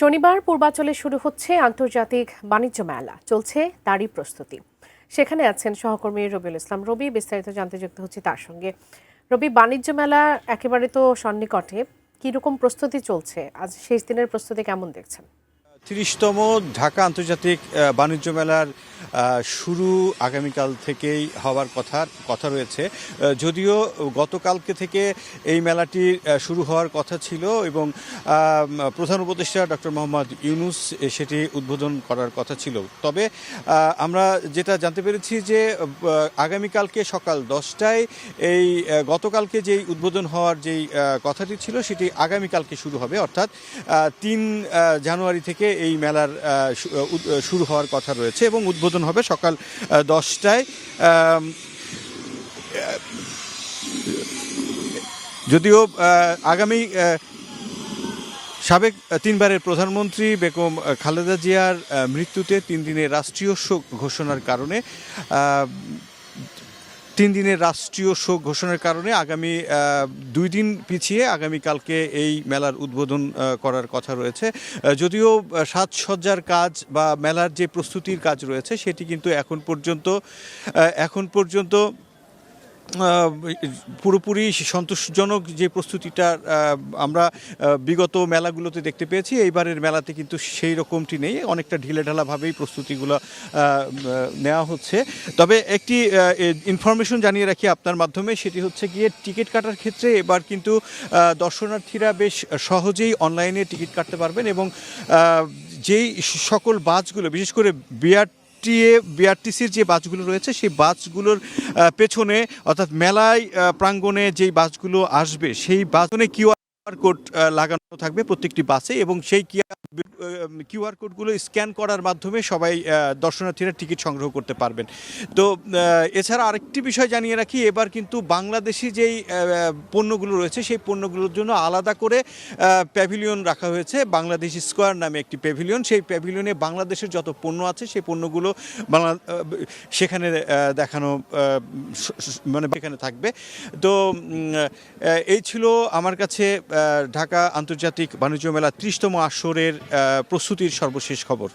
শনিবার পূর্বাঞ্চলে শুরু হচ্ছে আন্তর্জাতিক বাণিজ্য মেলা, চলছে তারই প্রস্তুতি। সেখানে আছেন সহকর্মী রবিউল ইসলাম। রবি, বিস্তারিত জানতে যুক্ত হচ্ছে তার সঙ্গে। রবি, বাণিজ্য মেলা একেবারে তো সন্নিকটে, কিরকম প্রস্তুতি চলছে? আজ শেষ দিনের প্রস্তুতি কেমন দেখছেন? ৩০তম ঢাকা আন্তর্জাতিক বাণিজ্য মেলার শুরু আগামীকাল থেকেই হওয়ার কথা রয়েছে। যদিও গতকালকে থেকে এই মেলাটির শুরু হওয়ার কথা ছিল এবং প্রধান উপদেষ্টা ডক্টর মোহাম্মদ ইউনূস সেটি উদ্বোধন করার কথা ছিল। তবে আমরা যেটা জানতে পেরেছি যে আগামীকালকে সকাল 10টায় এই গতকালকে যেই উদ্বোধন হওয়ার যেই কথাটি ছিল সেটি আগামীকালকে শুরু হবে, অর্থাৎ ৩ জানুয়ারি থেকে এই মেলার শুরু হওয়ার কথা রয়েছে এবং উদ্বোধন হবে সকাল 10টায়। যদিও আগামী সাবেক 3বারের প্রধানমন্ত্রী বেগম খালেদা জিয়ার মৃত্যুতে 3 দিনের রাষ্ট্রীয় শোক ঘোষণার কারণে 3 দিনের রাষ্ট্রীয় শোক ঘোষণার কারণে আগামী 2 দিন পিছিয়ে আগামীকালকে এই মেলার উদ্বোধন করার কথা রয়েছে। যদিও সাজসজ্জার কাজ বা মেলার যে প্রস্তুতির কাজ রয়েছে সেটি কিন্তু এখন পর্যন্ত পুরোপুরি সন্তোষজনক যে প্রস্তুতিটা আমরা বিগত মেলাগুলোতে দেখতে পেয়েছি, এইবারের মেলাতে কিন্তু সেই রকমটি নেই। অনেকটা ঢিলেঢালাভাবেই প্রস্তুতিগুলো নেওয়া হচ্ছে। তবে একটি ইনফরমেশন জানিয়ে রাখি আপনার মাধ্যমে, সেটি হচ্ছে গিয়ে টিকিট কাটার ক্ষেত্রে এবার কিন্তু দর্শনার্থীরা বেশ সহজেই অনলাইনে টিকিট কাটতে পারবেন এবং যেই সকল বাসগুলো, বিশেষ করে বিআরটিসির যে বাসগুলো রয়েছে সেই বাসগুলোর পেছনে, অর্থাৎ মেলায় প্রাঙ্গণে যেই বাসগুলো আসবে সেই বাসে কিউআর কোড লাগানো থাকবে প্রত্যেকটি বাসে এবং সেই কিউআর কোডগুলো স্ক্যান করার মাধ্যমে সবাই দর্শনার্থীরা টিকিট সংগ্রহ করতে পারবেন। তো এছাড়া আরেকটি বিষয় জানিয়ে রাখি, এবার কিন্তু বাংলাদেশি যেই পণ্যগুলো রয়েছে সেই পণ্যগুলোর জন্য আলাদা করে প্যাভিলিয়ন রাখা হয়েছে। বাংলাদেশ স্কোয়ার নামে একটি প্যাভিলিয়ন, সেই প্যাভিলিয়নে বাংলাদেশের যত পণ্য আছে সেই পণ্যগুলো সেখানে দেখানো এখানে থাকবে। তো এই ছিল আমার কাছে ঢাকা আন্তর্জাতিক বাণিজ্য মেলা 30তম আসরের প্রস্তুতির সর্বশেষ খবর।